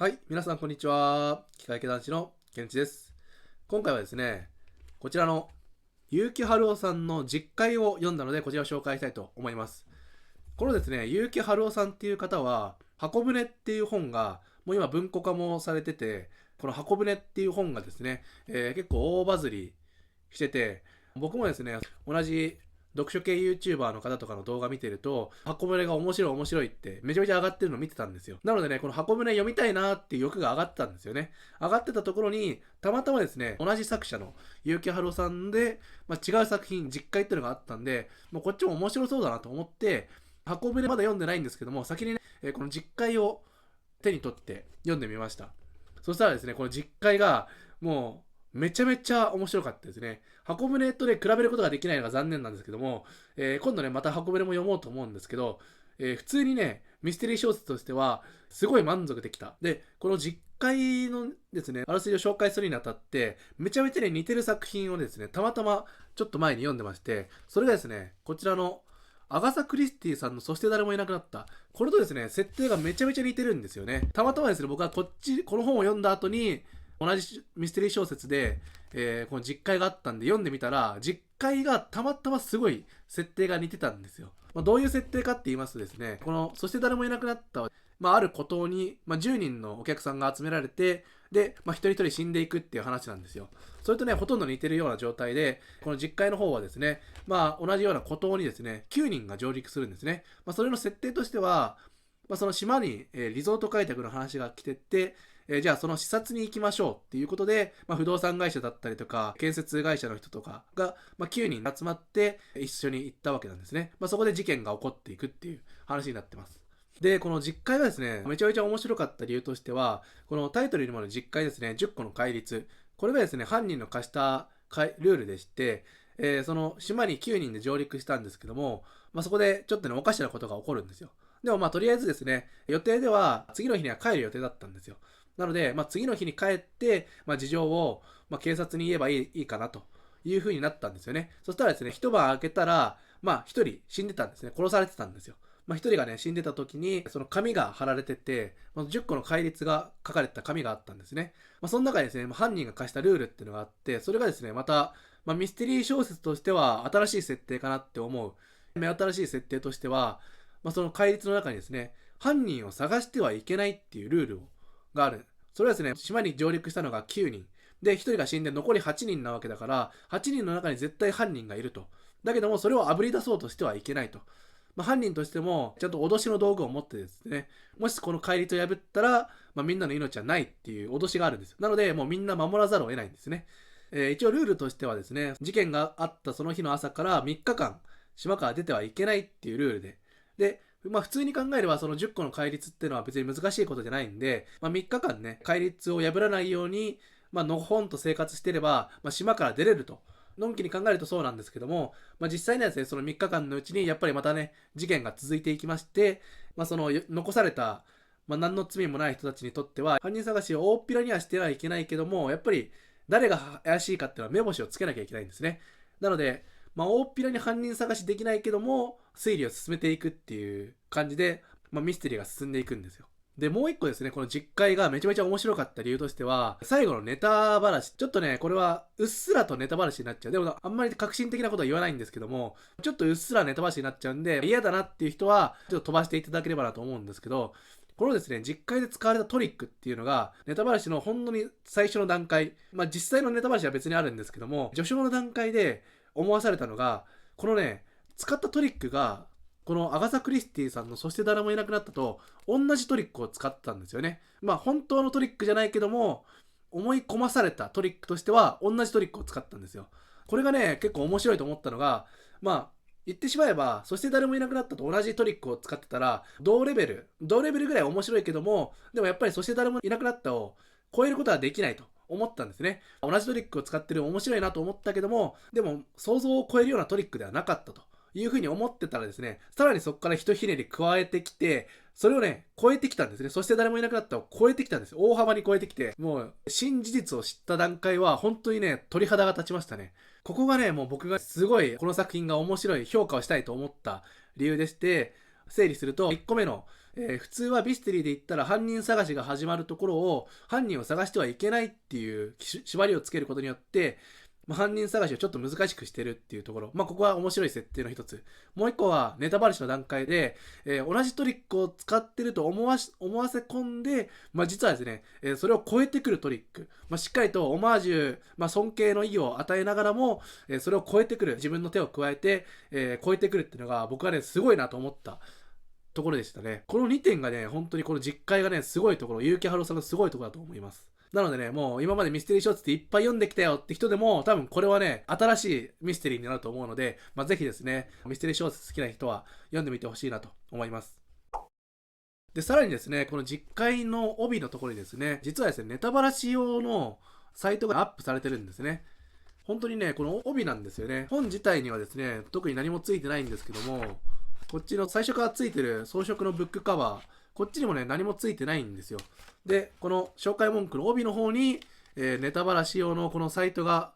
はい、皆さんこんにちは。機械系男子のケンチです。今回はですね、こちらの結城春夫さんの実会を読んだので、こちらを紹介したいと思います。このですね、結城春夫さんっていう方は、箱舟っていう本が、もう今文庫化もされてて、この箱舟っていう本がですね、結構大バズりしてて、僕もですね、同じ読書系 YouTuber の方とかの動画見てると、箱舟が面白い面白いってめちゃめちゃ上がってるのを見てたんですよ。なのでね、この箱舟読みたいなっていう欲が上がってたんですよね。上がってたところに、たまたまですね、同じ作者の結城春夫さんで、違う作品、実家っていうのがあったんで、もうこっちも面白そうだなと思って、箱舟まだ読んでないんですけども、先にね、この実会を手に取って読んでみました。そしたらですね、この実会がもうめちゃめちゃ面白かったですね。箱舟とね、比べることができないのが残念なんですけども、今度ね、また箱舟も読もうと思うんですけど、普通にね、ミステリー小説としては、すごい満足できた。で、この実会のですね、あらすじを紹介するにあたって、めちゃめちゃね、似てる作品をですね、たまたまちょっと前に読んでまして、それがですね、こちらのアガサ・クリスティさんのそして誰もいなくなった。これとですね、設定がめちゃめちゃ似てるんですよね。たまたまですね、僕はこの本を読んだ後に、同じミステリー小説で、この実会があったんで読んでみたら、実会がたまたますごい設定が似てたんですよ。どういう設定かって言いますとですね、この、そして誰もいなくなった、ある孤島に、10人のお客さんが集められて、で、一人一人死んでいくっていう話なんですよ。それとね、ほとんど似てるような状態で、この実会の方はですね、同じような孤島にですね、9人が上陸するんですね。それの設定としては、その島に、リゾート開拓の話が来てって、じゃあその視察に行きましょうっていうことで、不動産会社だったりとか、建設会社の人とかが、9人集まって一緒に行ったわけなんですね。そこで事件が起こっていくっていう話になってます。で、この実会がですね、めちゃめちゃ面白かった理由としては、このタイトルにもある実会ですね、10個の戒律。これがですね、犯人の課したルールでして、その島に9人で上陸したんですけども、そこでちょっとね、おかしなことが起こるんですよ。でもとりあえずですね、予定では次の日には帰る予定だったんですよ。なので、次の日に帰って、事情を、警察に言えばいいかなという風になったんですよね。そしたらですね、一晩明けたら、一人死んでたんですね。殺されてたんですよ。一人がね、死んでた時に、その紙が貼られてて、10個の戒律が書かれてた紙があったんですね。その中にですね、犯人が課したルールっていうのがあって、それがですね、また、ミステリー小説としては新しい設定かなって思う。目新しい設定としては、その戒律の中にですね、犯人を探してはいけないっていうルールがある。それはですね、島に上陸したのが9人。で、1人が死んで残り8人なわけだから、8人の中に絶対犯人がいると。だけども、それをあぶり出そうとしてはいけないと。犯人としても、ちゃんと脅しの道具を持ってですね、もしこの戒律を破ったら、みんなの命はないっていう脅しがあるんですよ。なので、もうみんな守らざるを得ないんですね。一応ルールとしてはですね、事件があったその日の朝から3日間、島から出てはいけないっていうルールで。で、普通に考えればその10個の戒律っていうのは別に難しいことじゃないんで、3日間ね、戒律を破らないように、のほんと生活してれば、島から出れると。のんきに考えるとそうなんですけども、実際にはですね、その3日間のうちにやっぱりまたね、事件が続いていきまして、その残された、何の罪もない人たちにとっては、犯人探しを大っぴらにはしてはいけないけども、やっぱり誰が怪しいかっていうのは目星をつけなきゃいけないんですね。なので、大っぴらに犯人探しできないけども、推理を進めていくっていう感じで、ミステリーが進んでいくんですよ。で、もう一個ですね、この実会がめちゃめちゃ面白かった理由としては、最後のネタ話。ちょっとね、これはうっすらとネタ話になっちゃう。でも、あんまり革新的なことは言わないんですけども、ちょっとうっすらネタ話になっちゃうんで、嫌だなっていう人は、ちょっと飛ばしていただければなと思うんですけど、このですね、実会で使われたトリックっていうのが、ネタ話のほんのに最初の段階、実際のネタ話は別にあるんですけども、序章の段階で思わされたのが、このね、使ったトリックが、このアガサ・クリスティさんのそして誰もいなくなったと同じトリックを使ってたんですよね。本当のトリックじゃないけども思い込まされたトリックとしては同じトリックを使ったんですよ。これがね結構面白いと思ったのが言ってしまえばそして誰もいなくなったと同じトリックを使ってたら同レベルぐらい面白いけどもでもやっぱりそして誰もいなくなったを超えることはできないと思ったんですね。同じトリックを使ってる面白いなと思ったけどもでも想像を超えるようなトリックではなかったというふうに思ってたらですね、さらにそこからひとひねり加えてきて、それをね、超えてきたんですね。そして誰もいなくなったを超えてきたんです。大幅に超えてきて、もう新事実を知った段階は本当にね、鳥肌が立ちましたね。ここがね、もう僕がすごいこの作品が面白い評価をしたいと思った理由でして、整理すると、1個目の普通はミステリーで言ったら犯人探しが始まるところを犯人を探してはいけないっていう縛りをつけることによって、犯人探しをちょっと難しくしてるっていうところ。ここは面白い設定の一つ。もう一個はネタバレしの段階で、同じトリックを使ってると思わせ込んで、実はですね、それを超えてくるトリック。しっかりとオマージュ、尊敬の意を与えながらも、それを超えてくる。自分の手を加えて、超えてくるっていうのが僕はね、すごいなと思ったところでしたね。この2点がね、本当にこの実会がね、すごいところ、結城春夫さんのすごいところだと思います。なのでね、もう今までミステリー小説っていっぱい読んできたよって人でも、多分これはね、新しいミステリーになると思うので、ぜひですね、ミステリー小説好きな人は読んでみてほしいなと思います。で、さらにですね、この実会の帯のところにですね、実はですね、ネタバラシ用のサイトがアップされてるんですね。本当にね、この帯なんですよね。本自体にはですね、特に何もついてないんですけども、こっちの最初からついてる装飾のブックカバー、こっちにもね、何もついてないんですよ。で、この紹介文句の帯の方に、ネタバラ仕様のこのサイトが、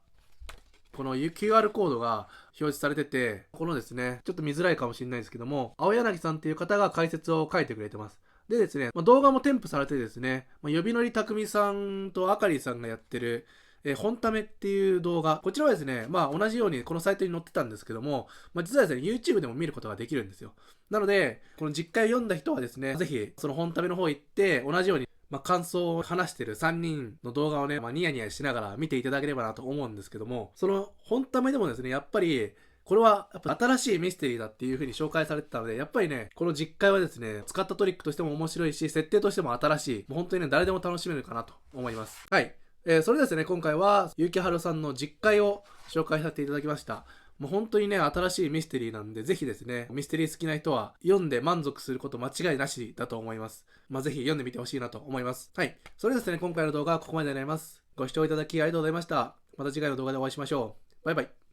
この QR コードが表示されてて、このですね、ちょっと見づらいかもしれないですけども、青柳さんっていう方が解説を書いてくれてます。でですね、動画も添付されてですね、呼び乗りたくみさんとあかりさんがやってる、本ためっていう動画。こちらはですね、同じようにこのサイトに載ってたんですけども、実はですね、YouTube でも見ることができるんですよ。なので、この実回を読んだ人はですね、ぜひその本ための方行って、同じように感想を話してる3人の動画をね、ニヤニヤしながら見ていただければなと思うんですけども、その本ためでもですね、やっぱり、これはやっぱ新しいミステリーだっていう風に紹介されてたので、やっぱりね、この実回はですね、使ったトリックとしても面白いし、設定としても新しい、もう本当にね、誰でも楽しめるかなと思います。はい。それでですね、今回は、結城春さんの実回を紹介させていただきました。もう本当にね、新しいミステリーなんで、ぜひですね、ミステリー好きな人は読んで満足すること間違いなしだと思います。ぜひ読んでみてほしいなと思います。はい。それでですね、今回の動画はここまでになります。ご視聴いただきありがとうございました。また次回の動画でお会いしましょう。バイバイ。